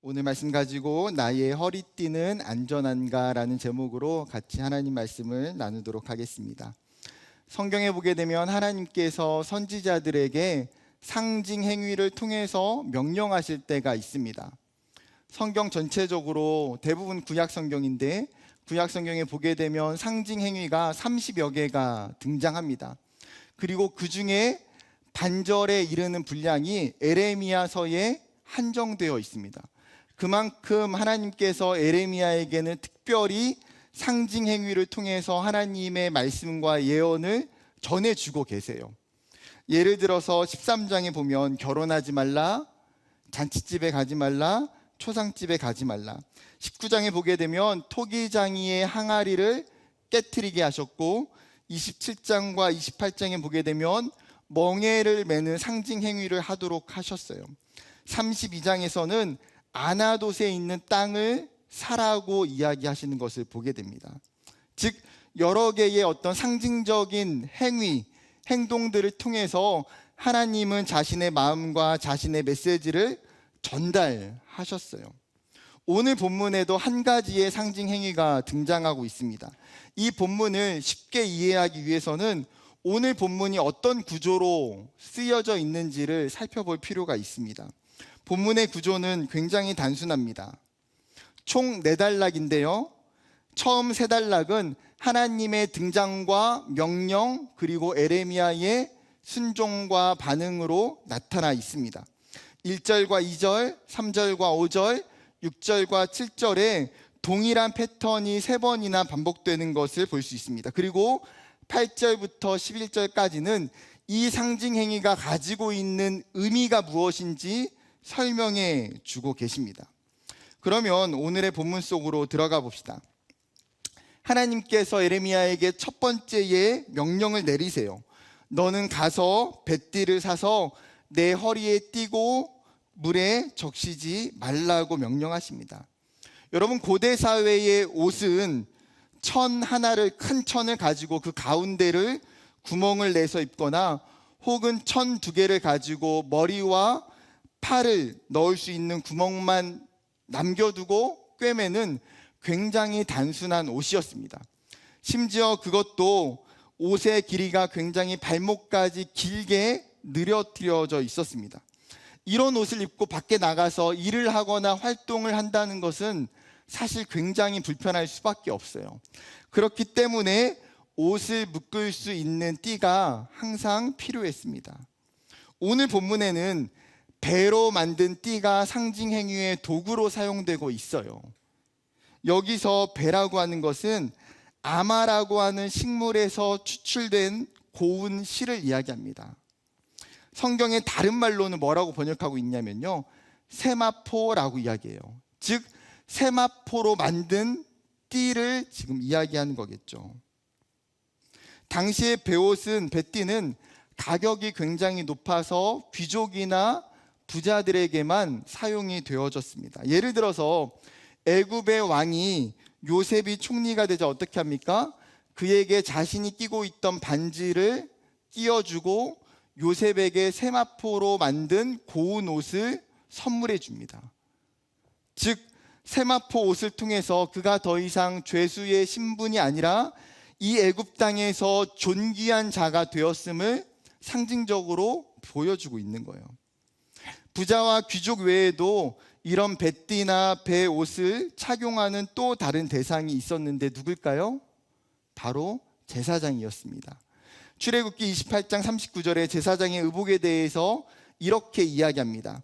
오늘 말씀 가지고 나의 허리띠는 안전한가라는 제목으로 같이 하나님 말씀을 나누도록 하겠습니다. 성경에 보게 되면 하나님께서 선지자들에게 상징 행위를 통해서 명령하실 때가 있습니다. 성경 전체적으로 대부분 구약 성경인데 구약 성경에 보게 되면 상징 행위가 30여 개가 등장합니다. 그리고 그 중에 반절에 이르는 분량이 에레미야서에 한정되어 있습니다. 그만큼 하나님께서 에레미야에게는 특별히 상징 행위를 통해서 하나님의 말씀과 예언을 전해주고 계세요. 예를 들어서 13장에 보면 결혼하지 말라, 잔치집에 가지 말라, 초상집에 가지 말라. 19장에 보게 되면 토기장이의 항아리를 깨트리게 하셨고, 27장과 28장에 보게 되면 멍에를 매는 상징 행위를 하도록 하셨어요. 32장에서는 아나돗에 있는 땅을 사라고 이야기하시는 것을 보게 됩니다. 즉 여러 개의 어떤 상징적인 행위, 행동들을 통해서 하나님은 자신의 마음과 자신의 메시지를 전달하셨어요. 오늘 본문에도 한 가지의 상징 행위가 등장하고 있습니다. 이 본문을 쉽게 이해하기 위해서는 오늘 본문이 어떤 구조로 쓰여져 있는지를 살펴볼 필요가 있습니다. 본문의 구조는 굉장히 단순합니다. 총 4단락인데요. 처음 3단락은 하나님의 등장과 명령 그리고 에레미야의 순종과 반응으로 나타나 있습니다. 1절과 2절, 3절과 5절, 6절과 7절에 동일한 패턴이 3번이나 반복되는 것을 볼 수 있습니다. 그리고 8절부터 11절까지는 이 상징 행위가 가지고 있는 의미가 무엇인지 설명해 주고 계십니다. 그러면 오늘의 본문 속으로 들어가 봅시다. 하나님께서 에레미야에게 첫 번째의 명령을 내리세요. 너는 가서 뱃띠를 사서 내 허리에 띠고 물에 적시지 말라고 명령하십니다. 여러분, 고대 사회의 옷은 천 하나를, 큰 천을 가지고 그 가운데를 구멍을 내서 입거나 혹은 천 2개를 가지고 머리와 팔을 넣을 수 있는 구멍만 남겨두고 꿰매는 굉장히 단순한 옷이었습니다. 심지어 그것도 옷의 길이가 굉장히 발목까지 길게 늘어뜨려져 있었습니다. 이런 옷을 입고 밖에 나가서 일을 하거나 활동을 한다는 것은 사실 굉장히 불편할 수밖에 없어요. 그렇기 때문에 옷을 묶을 수 있는 띠가 항상 필요했습니다. 오늘 본문에는 배로 만든 띠가 상징 행위의 도구로 사용되고 있어요. 여기서 배라고 하는 것은 아마라고 하는 식물에서 추출된 고운 실을 이야기합니다. 성경의 다른 말로는 뭐라고 번역하고 있냐면요, 세마포라고 이야기해요. 즉 세마포로 만든 띠를 지금 이야기하는 거겠죠. 당시의 배옷은, 배띠는 가격이 굉장히 높아서 귀족이나 부자들에게만 사용이 되어졌습니다. 예를 들어서 애굽의 왕이 요셉이 총리가 되자 어떻게 합니까? 그에게 자신이 끼고 있던 반지를 끼워주고 요셉에게 세마포로 만든 고운 옷을 선물해 줍니다. 즉 세마포 옷을 통해서 그가 더 이상 죄수의 신분이 아니라 이 애굽 땅에서 존귀한 자가 되었음을 상징적으로 보여주고 있는 거예요. 부자와 귀족 외에도 이런 배띠나 배옷을 착용하는 또 다른 대상이 있었는데 누굴까요? 바로 제사장이었습니다. 출애굽기 28장 39절에 제사장의 의복에 대해서 이렇게 이야기합니다.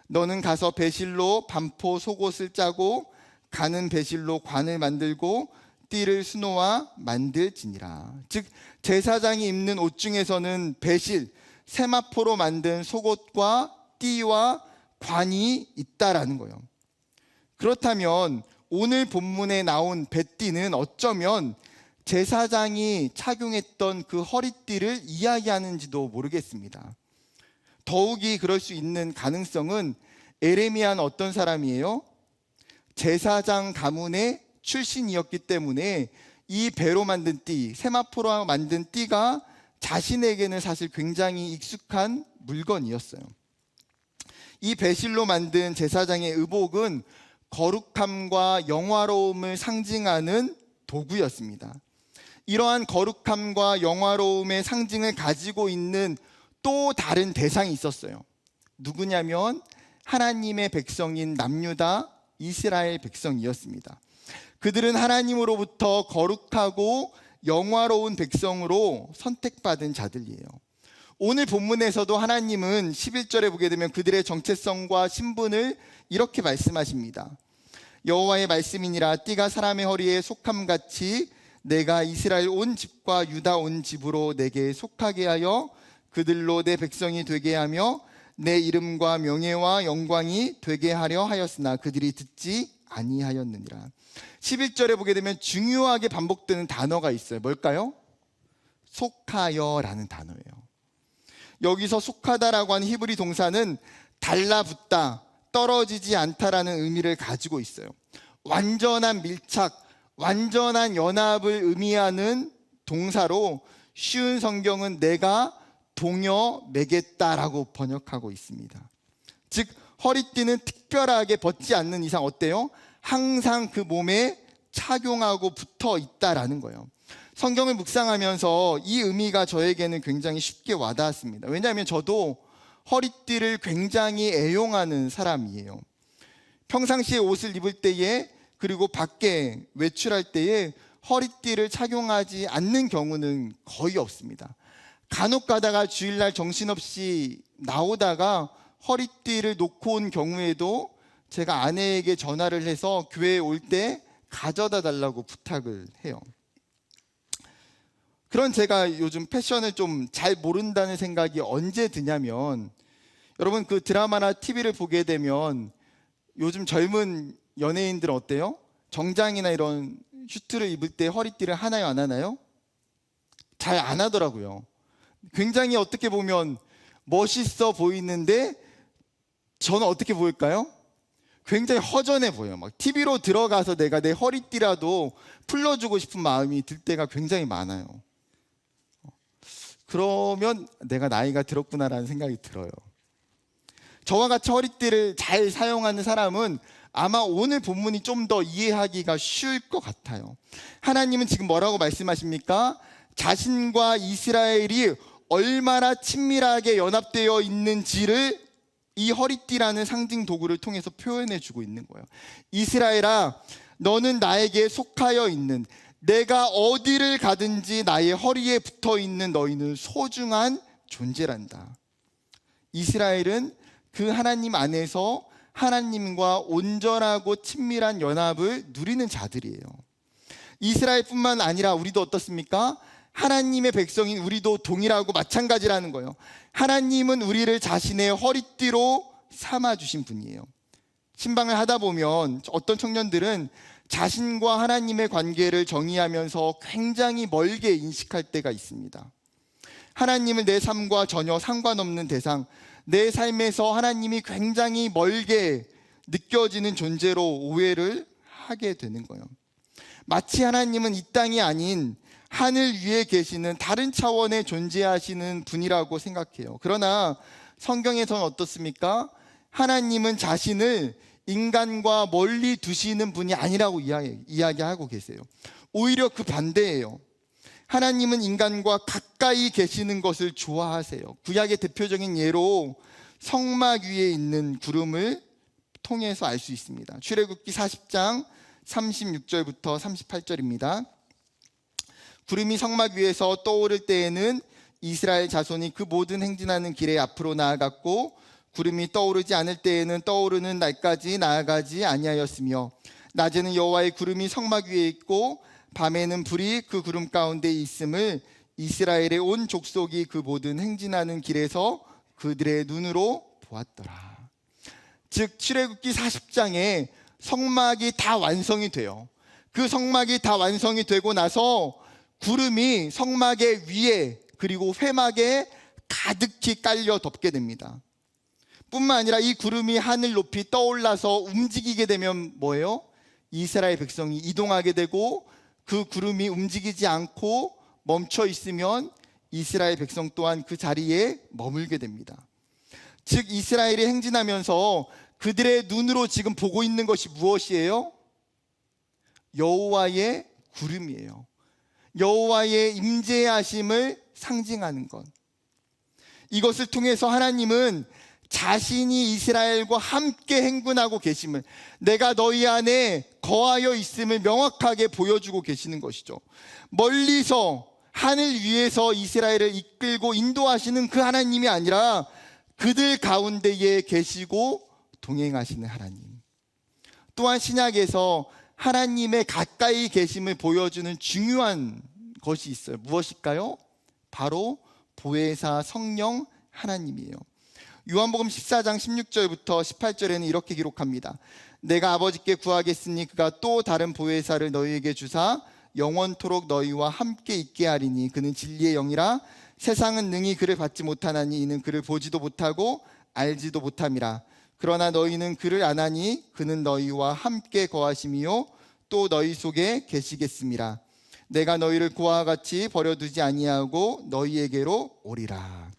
너는 가서 배실로 반포 속옷을 짜고 가는 배실로 관을 만들고 띠를 수놓아 만들지니라. 즉 제사장이 입는 옷 중에서는 배실, 세마포로 만든 속옷과 띠와 관이 있다라는 거예요. 그렇다면 오늘 본문에 나온 배띠는 어쩌면 제사장이 착용했던 그 허리띠를 이야기하는지도 모르겠습니다. 더욱이 그럴 수 있는 가능성은 에레미야는 어떤 사람이에요? 제사장 가문의 출신이었기 때문에 이 배로 만든 띠, 세마포로 만든 띠가 자신에게는 사실 굉장히 익숙한 물건이었어요. 이 배실로 만든 제사장의 의복은 거룩함과 영화로움을 상징하는 도구였습니다. 이러한 거룩함과 영화로움의 상징을 가지고 있는 또 다른 대상이 있었어요. 누구냐면 하나님의 백성인 남유다 이스라엘 백성이었습니다. 그들은 하나님으로부터 거룩하고 영화로운 백성으로 선택받은 자들이에요. 오늘 본문에서도 하나님은 11절에 보게 되면 그들의 정체성과 신분을 이렇게 말씀하십니다. 여호와의 말씀이니라 띠가 사람의 허리에 속함같이 내가 이스라엘 온 집과 유다 온 집으로 내게 속하게 하여 그들로 내 백성이 되게 하며 내 이름과 명예와 영광이 되게 하려 하였으나 그들이 듣지 아니하였느니라. 11절에 보게 되면 중요하게 반복되는 단어가 있어요. 뭘까요? 속하여라는 단어예요. 여기서 속하다라고 하는 히브리 동사는 달라붙다, 떨어지지 않다라는 의미를 가지고 있어요. 완전한 밀착, 완전한 연합을 의미하는 동사로 쉬운 성경은 내가 동여 매겠다라고 번역하고 있습니다. 즉 허리띠는 특별하게 벗지 않는 이상 어때요? 항상 그 몸에 착용하고 붙어 있다라는 거예요. 성경을 묵상하면서 이 의미가 저에게는 굉장히 쉽게 와닿았습니다. 왜냐하면 저도 허리띠를 굉장히 애용하는 사람이에요. 평상시에 옷을 입을 때에 그리고 밖에 외출할 때에 허리띠를 착용하지 않는 경우는 거의 없습니다. 간혹 가다가 주일날 정신없이 나오다가 허리띠를 놓고 온 경우에도 제가 아내에게 전화를 해서 교회에 올 때 가져다 달라고 부탁을 해요. 그런 제가 요즘 패션을 좀 잘 모른다는 생각이 언제 드냐면, 여러분 그 드라마나 TV를 보게 되면 요즘 젊은 연예인들은 어때요? 정장이나 이런 슈트를 입을 때 허리띠를 하나요, 안 하나요? 잘 안 하더라고요. 굉장히 어떻게 보면 멋있어 보이는데 저는 어떻게 보일까요? 굉장히 허전해 보여요. 막 TV로 들어가서 내가 내 허리띠라도 풀러주고 싶은 마음이 들 때가 굉장히 많아요. 그러면 내가 나이가 들었구나라는 생각이 들어요. 저와 같이 허리띠를 잘 사용하는 사람은 아마 오늘 본문이 좀 더 이해하기가 쉬울 것 같아요. 하나님은 지금 뭐라고 말씀하십니까? 자신과 이스라엘이 얼마나 친밀하게 연합되어 있는지를 이 허리띠라는 상징 도구를 통해서 표현해 주고 있는 거예요. 이스라엘아, 너는 나에게 속하여 있는, 내가 어디를 가든지 나의 허리에 붙어 있는 너희는 소중한 존재란다. 이스라엘은 그 하나님 안에서 하나님과 온전하고 친밀한 연합을 누리는 자들이에요. 이스라엘뿐만 아니라 우리도 어떻습니까? 하나님의 백성인 우리도 동일하고 마찬가지라는 거예요. 하나님은 우리를 자신의 허리띠로 삼아주신 분이에요. 신방을 하다 보면 어떤 청년들은 자신과 하나님의 관계를 정의하면서 굉장히 멀게 인식할 때가 있습니다. 하나님을 내 삶과 전혀 상관없는 대상, 내 삶에서 하나님이 굉장히 멀게 느껴지는 존재로 오해를 하게 되는 거예요. 마치 하나님은 이 땅이 아닌 하늘 위에 계시는 다른 차원에 존재하시는 분이라고 생각해요. 그러나 성경에서는 어떻습니까? 하나님은 자신을 인간과 멀리 두시는 분이 아니라고 이야기하고 계세요. 오히려 그 반대예요. 하나님은 인간과 가까이 계시는 것을 좋아하세요. 구약의 대표적인 예로 성막 위에 있는 구름을 통해서 알 수 있습니다. 출애굽기 40장 36절부터 38절입니다. 구름이 성막 위에서 떠오를 때에는 이스라엘 자손이 그 모든 행진하는 길에 앞으로 나아갔고, 구름이 떠오르지 않을 때에는 떠오르는 날까지 나아가지 아니하였으며, 낮에는 여호와의 구름이 성막 위에 있고 밤에는 불이 그 구름 가운데 있음을 이스라엘의 온 족속이 그 모든 행진하는 길에서 그들의 눈으로 보았더라. 즉 출애굽기 40장에 성막이 다 완성이 돼요. 그 성막이 다 완성이 되고 나서 구름이 성막의 위에 그리고 회막에 가득히 깔려 덮게 됩니다. 뿐만 아니라 이 구름이 하늘 높이 떠올라서 움직이게 되면 뭐예요? 이스라엘 백성이 이동하게 되고, 그 구름이 움직이지 않고 멈춰 있으면 이스라엘 백성 또한 그 자리에 머물게 됩니다. 즉 이스라엘이 행진하면서 그들의 눈으로 지금 보고 있는 것이 무엇이에요? 여호와의 구름이에요. 여호와의 임재하심을 상징하는 것. 이것을 통해서 하나님은 자신이 이스라엘과 함께 행군하고 계심을, 내가 너희 안에 거하여 있음을 명확하게 보여주고 계시는 것이죠. 멀리서 하늘 위에서 이스라엘을 이끌고 인도하시는 그 하나님이 아니라 그들 가운데에 계시고 동행하시는 하나님. 또한 신약에서 하나님의 가까이 계심을 보여주는 중요한 것이 있어요. 무엇일까요? 바로 보혜사 성령 하나님이에요. 요한복음 14장 16절부터 18절에는 이렇게 기록합니다. 내가 아버지께 구하겠으니 그가 또 다른 보혜사를 너희에게 주사 영원토록 너희와 함께 있게 하리니 그는 진리의 영이라. 세상은 능히 그를 받지 못하나니 이는 그를 보지도 못하고 알지도 못함이라. 그러나 너희는 그를 아나니 그는 너희와 함께 거하심이요 또 너희 속에 계시겠음이라. 내가 너희를 고아와 같이 버려두지 아니하고 너희에게로 오리라.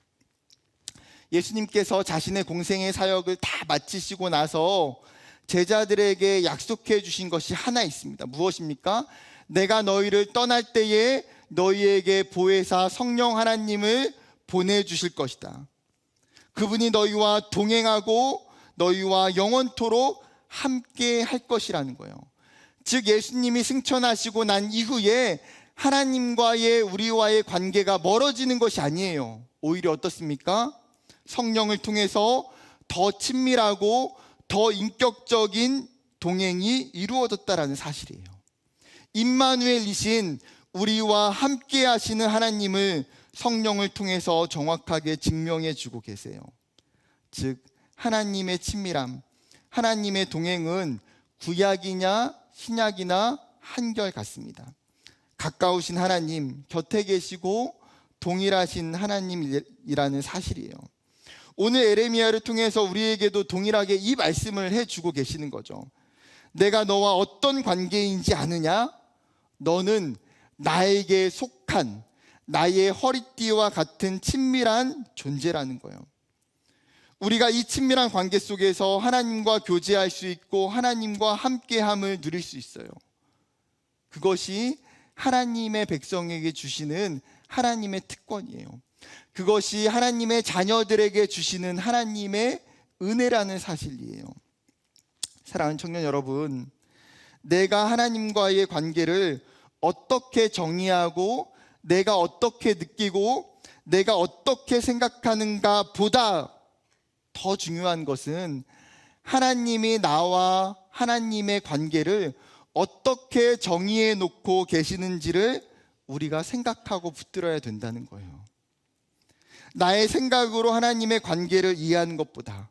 예수님께서 자신의 공생의 사역을 다 마치시고 나서 제자들에게 약속해 주신 것이 하나 있습니다. 무엇입니까? 내가 너희를 떠날 때에 너희에게 보혜사 성령 하나님을 보내주실 것이다. 그분이 너희와 동행하고 너희와 영원토록 함께 할 것이라는 거예요. 즉 예수님이 승천하시고 난 이후에 하나님과의 우리와의 관계가 멀어지는 것이 아니에요. 오히려 어떻습니까? 성령을 통해서 더 친밀하고 더 인격적인 동행이 이루어졌다라는 사실이에요. 임마누엘이신 우리와 함께 하시는 하나님을 성령을 통해서 정확하게 증명해 주고 계세요. 즉 하나님의 친밀함, 하나님의 동행은 구약이냐 신약이나 한결같습니다. 가까우신 하나님, 곁에 계시고 동일하신 하나님이라는 사실이에요. 오늘 에레미야를 통해서 우리에게도 동일하게 이 말씀을 해주고 계시는 거죠. 내가 너와 어떤 관계인지 아느냐? 너는 나에게 속한 나의 허리띠와 같은 친밀한 존재라는 거예요. 우리가 이 친밀한 관계 속에서 하나님과 교제할 수 있고 하나님과 함께함을 누릴 수 있어요. 그것이 하나님의 백성에게 주시는 하나님의 특권이에요. 그것이 하나님의 자녀들에게 주시는 하나님의 은혜라는 사실이에요. 사랑하는 청년 여러분, 내가 하나님과의 관계를 어떻게 정의하고 내가 어떻게 느끼고 내가 어떻게 생각하는가 보다 더 중요한 것은 하나님이 나와 하나님의 관계를 어떻게 정의해 놓고 계시는지를 우리가 생각하고 붙들어야 된다는 거예요. 나의 생각으로 하나님의 관계를 이해하는 것보다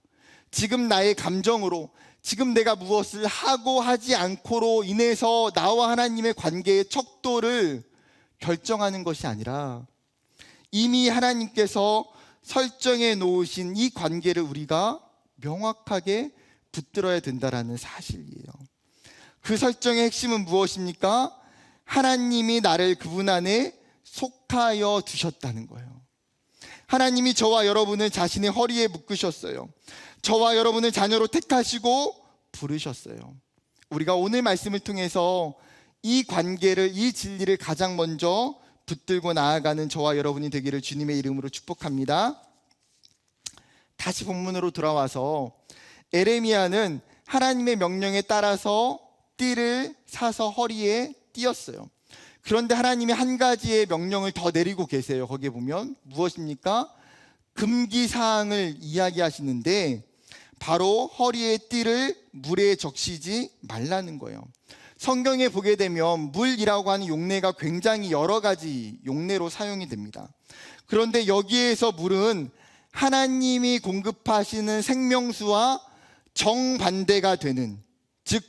지금 나의 감정으로 지금 내가 무엇을 하고 하지 않고로 인해서 나와 하나님의 관계의 척도를 결정하는 것이 아니라 이미 하나님께서 설정해 놓으신 이 관계를 우리가 명확하게 붙들어야 된다는 사실이에요. 그 설정의 핵심은 무엇입니까? 하나님이 나를 그분 안에 속하여 두셨다는 거예요. 하나님이 저와 여러분을 자신의 허리에 묶으셨어요. 저와 여러분을 자녀로 택하시고 부르셨어요. 우리가 오늘 말씀을 통해서 이 관계를, 이 진리를 가장 먼저 붙들고 나아가는 저와 여러분이 되기를 주님의 이름으로 축복합니다. 다시 본문으로 돌아와서 에레미야는 하나님의 명령에 따라서 띠를 사서 허리에 띄었어요. 그런데 하나님이 한 가지의 명령을 더 내리고 계세요. 거기에 보면 무엇입니까? 금기사항을 이야기하시는데 바로 허리에 띠를 물에 적시지 말라는 거예요. 성경에 보게 되면 물이라고 하는 용례가 굉장히 여러 가지 용례로 사용이 됩니다. 그런데 여기에서 물은 하나님이 공급하시는 생명수와 정반대가 되는, 즉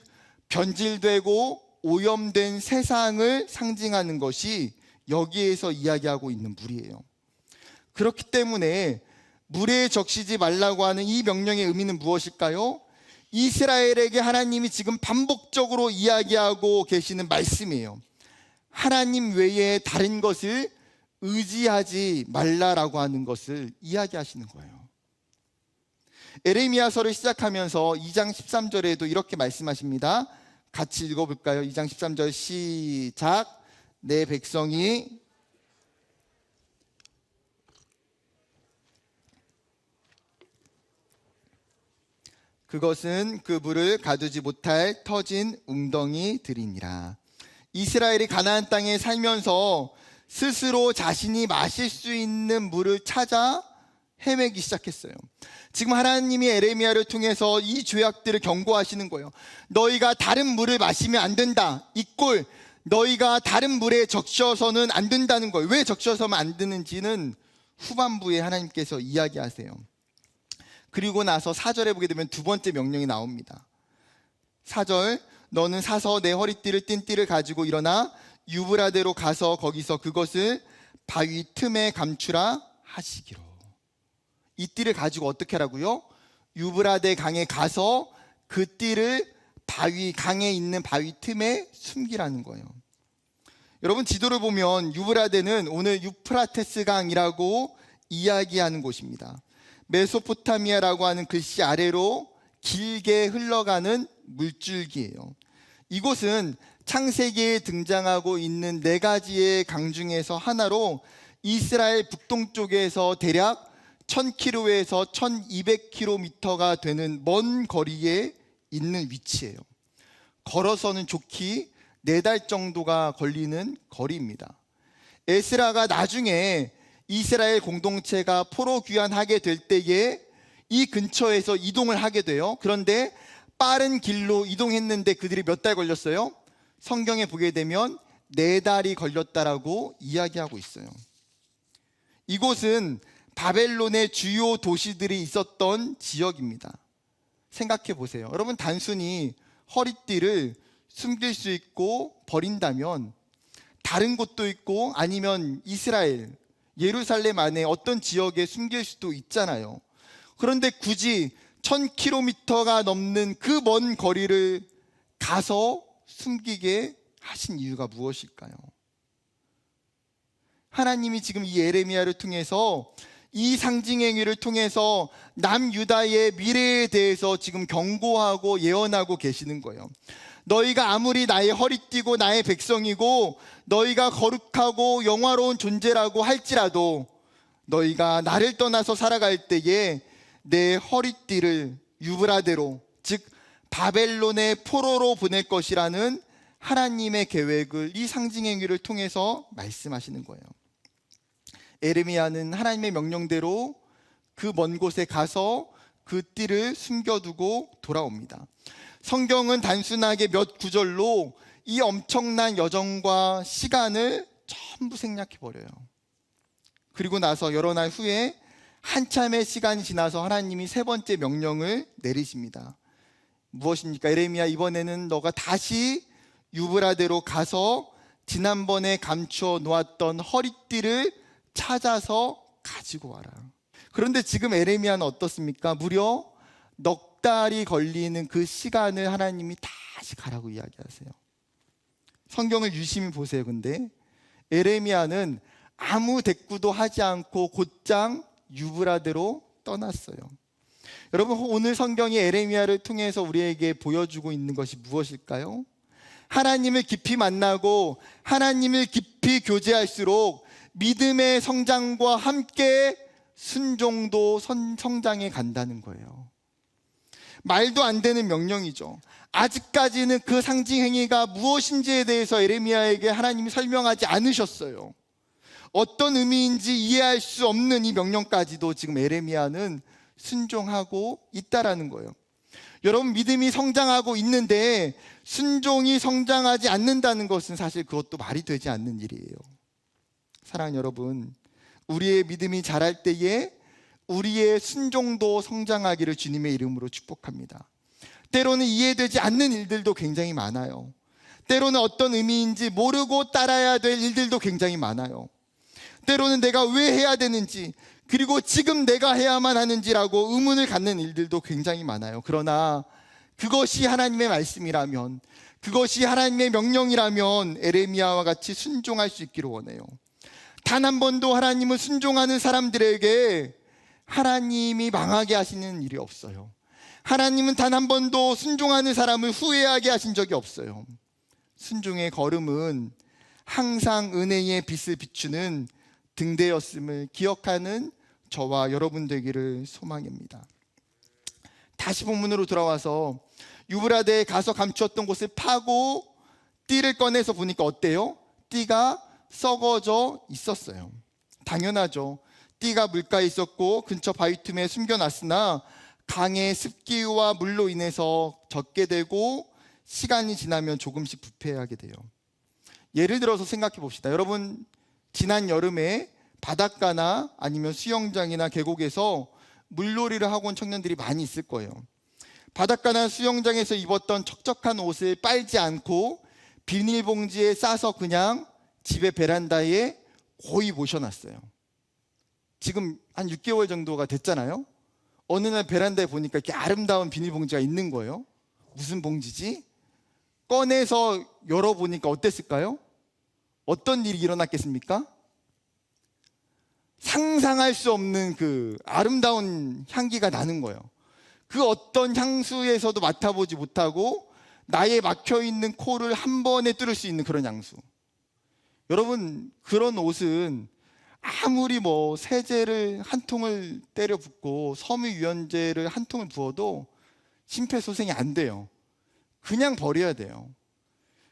변질되고 오염된 세상을 상징하는 것이 여기에서 이야기하고 있는 물이에요. 그렇기 때문에 물에 적시지 말라고 하는 이 명령의 의미는 무엇일까요? 이스라엘에게 하나님이 지금 반복적으로 이야기하고 계시는 말씀이에요. 하나님 외에 다른 것을 의지하지 말라라고 하는 것을 이야기하시는 거예요. 에레미야서를 시작하면서 2장 13절에도 이렇게 말씀하십니다. 같이 읽어볼까요? 2장 13절 시작. 내 백성이 그것은 그 물을 가두지 못할 터진 웅덩이들이니라. 이스라엘이 가나안 땅에 살면서 스스로 자신이 마실 수 있는 물을 찾아 헤매기 시작했어요. 지금 하나님이 에레미야를 통해서 이 죄악들을 경고하시는 거예요. 너희가 다른 물을 마시면 안 된다. 이 꼴, 너희가 다른 물에 적셔서는 안 된다는 거예요. 왜 적셔서만 안 되는지는 후반부에 하나님께서 이야기하세요. 그리고 나서 4절에 보게 되면 두 번째 명령이 나옵니다. 4절, 너는 사서 내 허리띠를 띤 띠를 가지고 일어나 유브라데로 가서 거기서 그것을 바위 틈에 감추라 하시기로. 이 띠를 가지고 어떻게 하라고요? 유브라데 강에 가서 그 띠를 강에 있는 바위 틈에 숨기라는 거예요. 여러분, 지도를 보면 유브라데는 오늘 유프라테스 강이라고 이야기하는 곳입니다. 메소포타미아라고 하는 글씨 아래로 길게 흘러가는 물줄기예요. 이곳은 창세기에 등장하고 있는 4가지의 강 중에서 하나로 이스라엘 북동쪽에서 대략 1000km에서 1200km가 되는 먼 거리에 있는 위치예요. 걸어서는 좋기 4달 정도가 걸리는 거리입니다. 에스라가 나중에 이스라엘 공동체가 포로 귀환하게 될 때에 이 근처에서 이동을 하게 돼요. 그런데 빠른 길로 이동했는데 그들이 몇 달 걸렸어요? 성경에 보게 되면 4달이 걸렸다라고 이야기하고 있어요. 이곳은 바벨론의 주요 도시들이 있었던 지역입니다. 생각해 보세요. 여러분, 단순히 허리띠를 숨길 수 있고 버린다면 다른 곳도 있고 아니면 이스라엘, 예루살렘 안에 어떤 지역에 숨길 수도 있잖아요. 그런데 굳이 1000km가 넘는 그 먼 거리를 가서 숨기게 하신 이유가 무엇일까요? 하나님이 지금 이 에레미야를 통해서 이 상징 행위를 통해서 남유다의 미래에 대해서 지금 경고하고 예언하고 계시는 거예요. 너희가 아무리 나의 허리띠고 나의 백성이고 너희가 거룩하고 영화로운 존재라고 할지라도 너희가 나를 떠나서 살아갈 때에 내 허리띠를 유브라데로, 즉 바벨론의 포로로 보낼 것이라는 하나님의 계획을 이 상징 행위를 통해서 말씀하시는 거예요. 에레미야는 하나님의 명령대로 그 먼 곳에 가서 그 띠를 숨겨두고 돌아옵니다. 성경은 단순하게 몇 구절로 이 엄청난 여정과 시간을 전부 생략해버려요. 그리고 나서 여러 날 후에 한참의 시간이 지나서 하나님이 3번째 명령을 내리십니다. 무엇입니까? 에레미야, 이번에는 너가 다시 유브라데로 가서 지난번에 감추어 놓았던 허리띠를 찾아서 가지고 와라. 그런데 지금 에레미야는 어떻습니까? 무려 넉 달이 걸리는 그 시간을 하나님이 다시 가라고 이야기하세요. 성경을 유심히 보세요. 근데 에레미야는 아무 대꾸도 하지 않고 곧장 유브라데로 떠났어요. 여러분, 오늘 성경이 에레미야를 통해서 우리에게 보여주고 있는 것이 무엇일까요? 하나님을 깊이 만나고 하나님을 깊이 교제할수록 믿음의 성장과 함께 순종도 성장해 간다는 거예요. 말도 안 되는 명령이죠. 아직까지는 그 상징 행위가 무엇인지에 대해서 에레미야에게 하나님이 설명하지 않으셨어요. 어떤 의미인지 이해할 수 없는 이 명령까지도 지금 에레미야는 순종하고 있다라는 거예요. 여러분, 믿음이 성장하고 있는데 순종이 성장하지 않는다는 것은 사실 그것도 말이 되지 않는 일이에요. 사랑하는 여러분, 우리의 믿음이 자랄 때에 우리의 순종도 성장하기를 주님의 이름으로 축복합니다. 때로는 이해되지 않는 일들도 굉장히 많아요. 때로는 어떤 의미인지 모르고 따라야 될 일들도 굉장히 많아요. 때로는 내가 왜 해야 되는지, 그리고 지금 내가 해야만 하는지라고 의문을 갖는 일들도 굉장히 많아요. 그러나 그것이 하나님의 말씀이라면, 그것이 하나님의 명령이라면 에레미야와 같이 순종할 수 있기를 원해요. 단 한 번도 하나님을 순종하는 사람들에게 하나님이 망하게 하시는 일이 없어요. 하나님은 단 한 번도 순종하는 사람을 후회하게 하신 적이 없어요. 순종의 걸음은 항상 은혜의 빛을 비추는 등대였음을 기억하는 저와 여러분 되기를 소망합니다. 다시 본문으로 돌아와서 유브라데에 가서 감추었던 곳을 파고 띠를 꺼내서 보니까 어때요? 띠가 썩어져 있었어요. 당연하죠. 띠가 물가에 있었고 근처 바위 틈에 숨겨놨으나 강의 습기와 물로 인해서 젖게 되고 시간이 지나면 조금씩 부패하게 돼요. 예를 들어서 생각해 봅시다. 여러분, 지난 여름에 바닷가나 아니면 수영장이나 계곡에서 물놀이를 하고 온 청년들이 많이 있을 거예요. 바닷가나 수영장에서 입었던 척척한 옷을 빨지 않고 비닐봉지에 싸서 그냥 집의 베란다에 고이 모셔놨어요. 지금 한 6개월 정도가 됐잖아요. 어느 날 베란다에 보니까 이렇게 아름다운 비닐봉지가 있는 거예요. 무슨 봉지지? 꺼내서 열어보니까 어땠을까요? 어떤 일이 일어났겠습니까? 상상할 수 없는 그 아름다운 향기가 나는 거예요. 그 어떤 향수에서도 맡아보지 못하고 나의 막혀있는 코를 한 번에 뚫을 수 있는 그런 향수. 여러분, 그런 옷은 아무리 세제를 한 통을 때려 붓고 섬유유연제를 한 통을 부어도 심폐소생이 안 돼요. 그냥 버려야 돼요.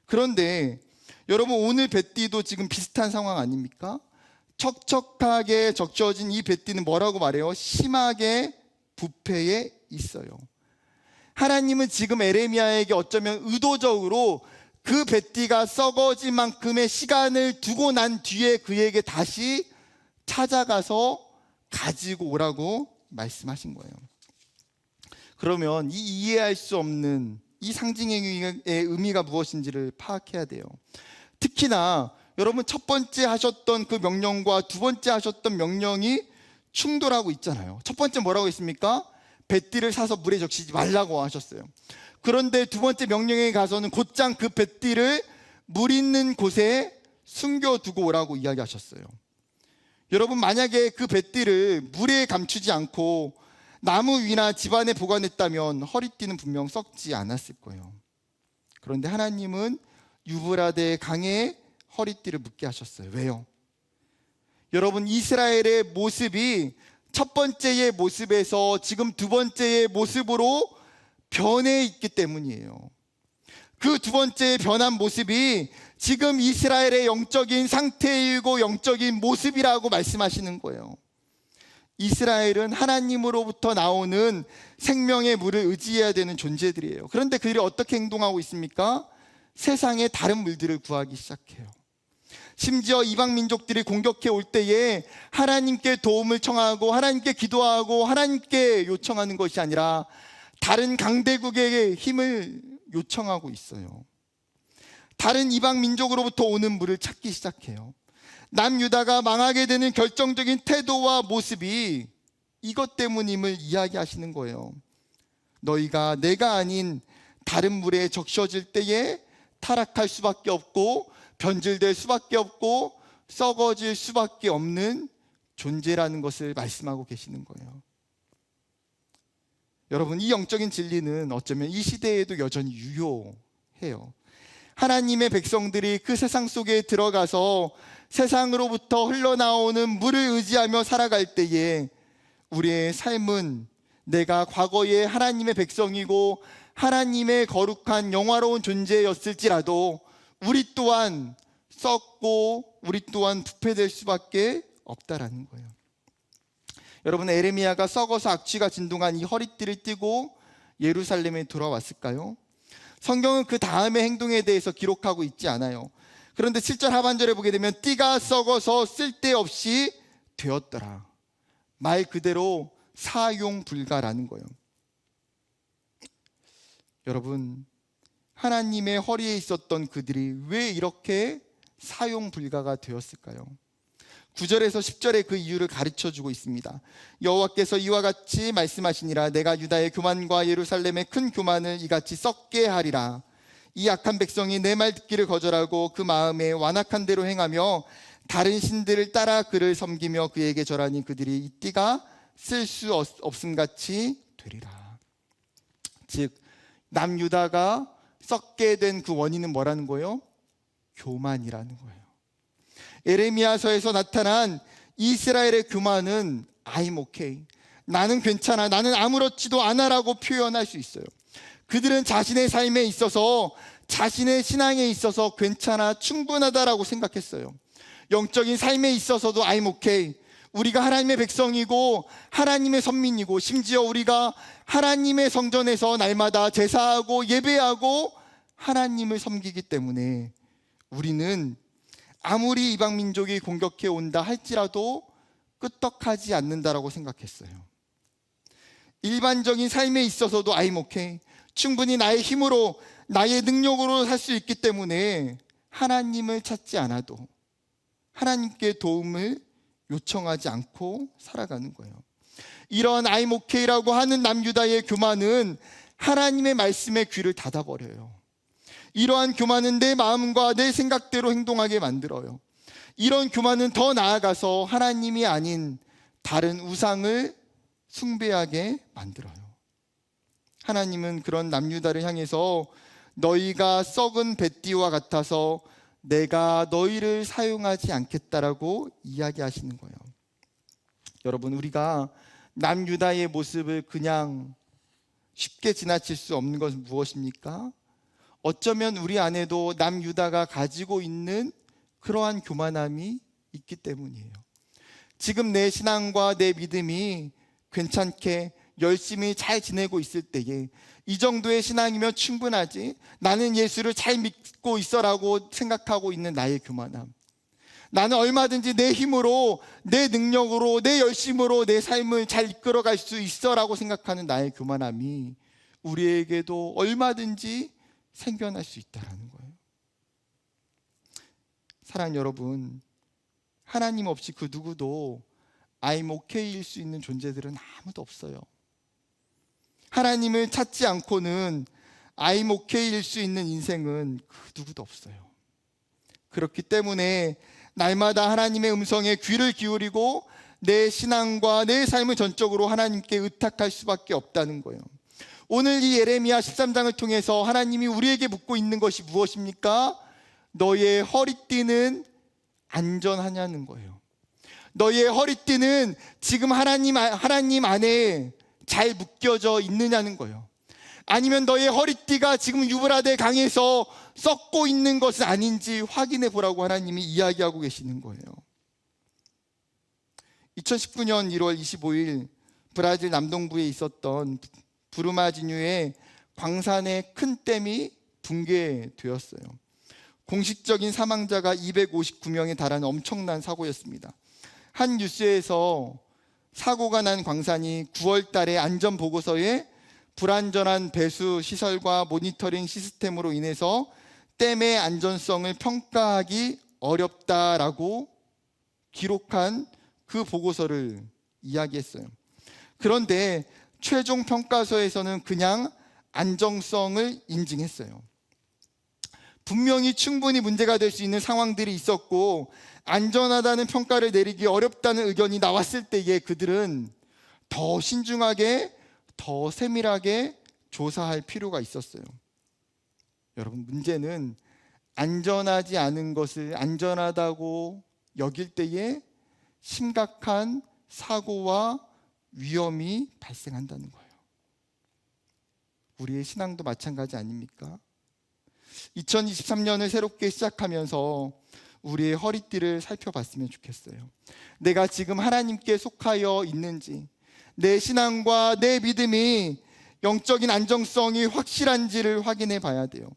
그런데 여러분, 오늘 뱃띠도 지금 비슷한 상황 아닙니까? 척척하게 적셔진 이 뱃띠는 뭐라고 말해요? 심하게 부패해 있어요. 하나님은 지금 에레미야에게 어쩌면 의도적으로 그 뱃띠가 썩어질 만큼의 시간을 두고 난 뒤에 그에게 다시 찾아가서 가지고 오라고 말씀하신 거예요. 그러면 이 이해할 수 없는 이 상징행위의 의미가 무엇인지를 파악해야 돼요. 특히나 여러분, 첫 번째 하셨던 그 명령과 두 번째 하셨던 명령이 충돌하고 있잖아요. 첫 번째 뭐라고 했습니까? 뱃띠를 사서 물에 적시지 말라고 하셨어요. 그런데 두 번째 명령에 가서는 곧장 그 뱃띠를 물 있는 곳에 숨겨두고 오라고 이야기하셨어요. 여러분, 만약에 그 뱃띠를 물에 감추지 않고 나무 위나 집안에 보관했다면 허리띠는 분명 썩지 않았을 거예요. 그런데 하나님은 유브라데 강에 허리띠를 묶게 하셨어요. 왜요? 여러분, 이스라엘의 모습이 첫 번째의 모습에서 지금 두 번째의 모습으로 변해 있기 때문이에요. 그 두 번째 변한 모습이 지금 이스라엘의 영적인 상태이고 영적인 모습이라고 말씀하시는 거예요. 이스라엘은 하나님으로부터 나오는 생명의 물을 의지해야 되는 존재들이에요. 그런데 그들이 어떻게 행동하고 있습니까? 세상의 다른 물들을 구하기 시작해요. 심지어 이방 민족들이 공격해 올 때에 하나님께 도움을 청하고 하나님께 기도하고 하나님께 요청하는 것이 아니라 다른 강대국에게 힘을 요청하고 있어요. 다른 이방 민족으로부터 오는 물을 찾기 시작해요. 남유다가 망하게 되는 결정적인 태도와 모습이 이것 때문임을 이야기하시는 거예요. 너희가 내가 아닌 다른 물에 적셔질 때에 타락할 수밖에 없고 변질될 수밖에 없고 썩어질 수밖에 없는 존재라는 것을 말씀하고 계시는 거예요. 여러분, 이 영적인 진리는 어쩌면 이 시대에도 여전히 유효해요. 하나님의 백성들이 그 세상 속에 들어가서 세상으로부터 흘러나오는 물을 의지하며 살아갈 때에 우리의 삶은 내가 과거에 하나님의 백성이고 하나님의 거룩한 영화로운 존재였을지라도 우리 또한 썩고 우리 또한 부패될 수밖에 없다라는 거예요. 여러분, 에레미야가 썩어서 악취가 진동한 이 허리띠를 띠고 예루살렘에 돌아왔을까요? 성경은 그 다음의 행동에 대해서 기록하고 있지 않아요. 그런데 7절 하반절에 보게 되면 띠가 썩어서 쓸데없이 되었더라. 말 그대로 사용 불가라는 거예요. 여러분, 하나님의 허리에 있었던 그들이 왜 이렇게 사용 불가가 되었을까요? 9절에서 10절에 그 이유를 가르쳐주고 있습니다. 여호와께서 이와 같이 말씀하시니라. 내가 유다의 교만과 예루살렘의 큰 교만을 이같이 썩게 하리라. 이 악한 백성이 내 말 듣기를 거절하고 그 마음에 완악한 대로 행하며 다른 신들을 따라 그를 섬기며 그에게 절하니 그들이 이 띠가 쓸 수 없음 같이 되리라. 즉 남유다가 썩게 된 그 원인은 뭐라는 거예요? 교만이라는 거예요. 예레미야서에서 나타난 이스라엘의 교만은 I'm okay, 나는 괜찮아, 나는 아무렇지도 않아라고 표현할 수 있어요. 그들은 자신의 삶에 있어서, 자신의 신앙에 있어서 괜찮아, 충분하다라고 생각했어요. 영적인 삶에 있어서도 I'm okay, 우리가 하나님의 백성이고 하나님의 선민이고, 심지어 우리가 하나님의 성전에서 날마다 제사하고 예배하고 하나님을 섬기기 때문에 우리는 아무리 이방 민족이 공격해 온다 할지라도 끄떡하지 않는다라고 생각했어요. 일반적인 삶에 있어서도 I'm okay, 충분히 나의 힘으로, 나의 능력으로 살 수 있기 때문에 하나님을 찾지 않아도, 하나님께 도움을 요청하지 않고 살아가는 거예요. 이런 I'm okay라고 하는 남유다의 교만은 하나님의 말씀에 귀를 닫아버려요. 이러한 교만은 내 마음과 내 생각대로 행동하게 만들어요. 이런 교만은 더 나아가서 하나님이 아닌 다른 우상을 숭배하게 만들어요. 하나님은 그런 남유다를 향해서 너희가 썩은 뱃띠와 같아서 내가 너희를 사용하지 않겠다라고 이야기하시는 거예요. 여러분, 우리가 남유다의 모습을 그냥 쉽게 지나칠 수 없는 것은 무엇입니까? 어쩌면 우리 안에도 남유다가 가지고 있는 그러한 교만함이 있기 때문이에요. 지금 내 신앙과 내 믿음이 괜찮게 열심히 잘 지내고 있을 때에 이 정도의 신앙이면 충분하지, 나는 예수를 잘 믿고 있어라고 생각하고 있는 나의 교만함, 나는 얼마든지 내 힘으로, 내 능력으로, 내 열심으로 내 삶을 잘 이끌어갈 수 있어라고 생각하는 나의 교만함이 우리에게도 얼마든지 생겨날 수 있다는 거예요. 사랑하는 여러분, 하나님 없이 그 누구도 I'm okay일 수 있는 존재들은 아무도 없어요. 하나님을 찾지 않고는 I'm okay일 수 있는 인생은 그 누구도 없어요. 그렇기 때문에 날마다 하나님의 음성에 귀를 기울이고 내 신앙과 내 삶을 전적으로 하나님께 의탁할 수밖에 없다는 거예요. 오늘 이 예레미야 13장을 통해서 하나님이 우리에게 묻고 있는 것이 무엇입니까? 너의 허리띠는 안전하냐는 거예요. 너의 허리띠는 지금 하나님 안에 잘 묶여져 있느냐는 거예요. 아니면 너의 허리띠가 지금 유브라데 강에서 썩고 있는 것은 아닌지 확인해 보라고 하나님이 이야기하고 계시는 거예요. 2019년 1월 25일 브라질 남동부에 있었던 부르마지뉴의 광산의 큰 댐이 붕괴되었어요. 공식적인 사망자가 259명에 달하는 엄청난 사고였습니다. 한 뉴스에서 사고가 난 광산이 9월 달에 안전보고서에 불안전한 배수 시설과 모니터링 시스템으로 인해서 댐의 안전성을 평가하기 어렵다라고 기록한 그 보고서를 이야기했어요. 그런데 최종 평가서에서는 그냥 안정성을 인증했어요. 분명히 충분히 문제가 될 수 있는 상황들이 있었고 안전하다는 평가를 내리기 어렵다는 의견이 나왔을 때에 그들은 더 신중하게, 더 세밀하게 조사할 필요가 있었어요. 여러분, 문제는 안전하지 않은 것을 안전하다고 여길 때에 심각한 사고와 위험이 발생한다는 거예요. 우리의 신앙도 마찬가지 아닙니까? 2023년을 새롭게 시작하면서 우리의 허리띠를 살펴봤으면 좋겠어요. 내가 지금 하나님께 속하여 있는지, 내 신앙과 내 믿음이 영적인 안정성이 확실한지를 확인해 봐야 돼요.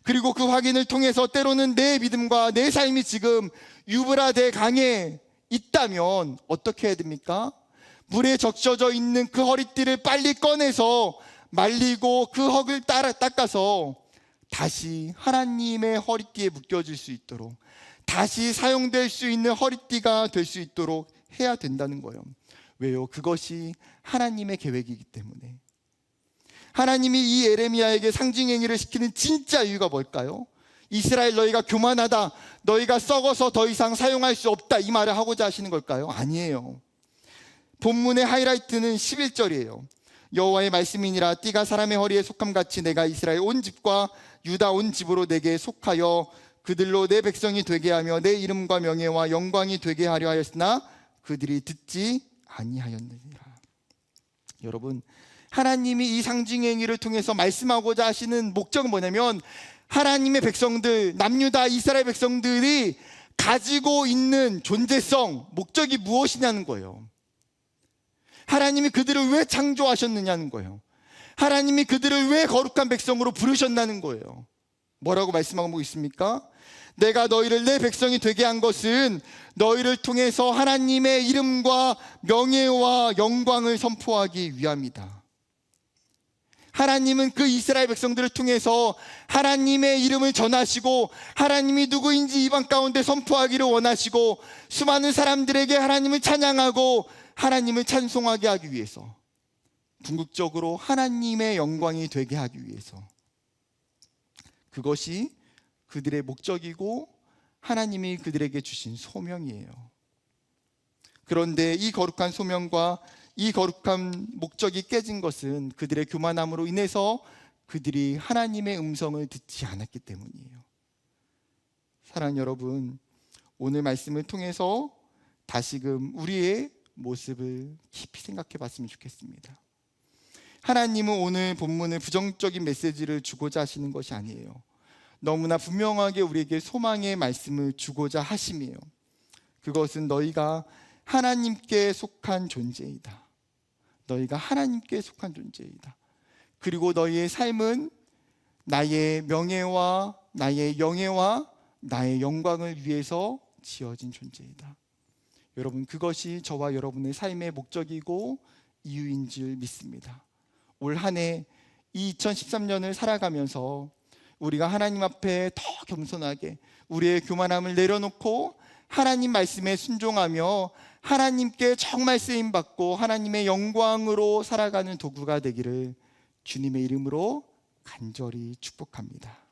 그리고 그 확인을 통해서 때로는 내 믿음과 내 삶이 지금 유브라데 강에 있다면 어떻게 해야 됩니까? 물에 적셔져 있는 그 허리띠를 빨리 꺼내서 말리고 그 흙을 닦아서 다시 하나님의 허리띠에 묶여질 수 있도록, 다시 사용될 수 있는 허리띠가 될 수 있도록 해야 된다는 거예요. 왜요? 그것이 하나님의 계획이기 때문에. 하나님이 이 예레미야에게 상징행위를 시키는 진짜 이유가 뭘까요? 이스라엘, 너희가 교만하다, 너희가 썩어서 더 이상 사용할 수 없다, 이 말을 하고자 하시는 걸까요? 아니에요. 본문의 하이라이트는 11절이에요. 여호와의 말씀이니라 띠가 사람의 허리에 속함같이 내가 이스라엘 온 집과 유다 온 집으로 내게 속하여 그들로 내 백성이 되게 하며 내 이름과 명예와 영광이 되게 하려 하였으나 그들이 듣지 아니하였느니라. 여러분, 하나님이 이 상징 행위를 통해서 말씀하고자 하시는 목적은 뭐냐면 하나님의 백성들, 남유다 이스라엘 백성들이 가지고 있는 존재성, 목적이 무엇이냐는 거예요. 하나님이 그들을 왜 창조하셨느냐는 거예요. 하나님이 그들을 왜 거룩한 백성으로 부르셨다는 거예요. 뭐라고 말씀하고 있습니까? 내가 너희를 내 백성이 되게 한 것은 너희를 통해서 하나님의 이름과 명예와 영광을 선포하기 위함이다. 하나님은 그 이스라엘 백성들을 통해서 하나님의 이름을 전하시고 하나님이 누구인지 이방 가운데 선포하기를 원하시고 수많은 사람들에게 하나님을 찬양하고 하나님을 찬송하게 하기 위해서, 궁극적으로 하나님의 영광이 되게 하기 위해서, 그것이 그들의 목적이고 하나님이 그들에게 주신 소명이에요. 그런데 이 거룩한 소명과 이 거룩한 목적이 깨진 것은 그들의 교만함으로 인해서 그들이 하나님의 음성을 듣지 않았기 때문이에요. 사랑하는 여러분, 오늘 말씀을 통해서 다시금 우리의 모습을 깊이 생각해 봤으면 좋겠습니다. 하나님은 오늘 본문을 부정적인 메시지를 주고자 하시는 것이 아니에요. 너무나 분명하게 우리에게 소망의 말씀을 주고자 하심이에요. 그것은 너희가 하나님께 속한 존재이다. 너희가 하나님께 속한 존재이다. 그리고 너희의 삶은 나의 명예와 나의 영예와 나의 영광을 위해서 지어진 존재이다. 여러분, 그것이 저와 여러분의 삶의 목적이고 이유인 줄 믿습니다. 올 한 해 2013년을 살아가면서 우리가 하나님 앞에 더 겸손하게 우리의 교만함을 내려놓고 하나님 말씀에 순종하며 하나님께 정말 쓰임받고 하나님의 영광으로 살아가는 도구가 되기를 주님의 이름으로 간절히 축복합니다.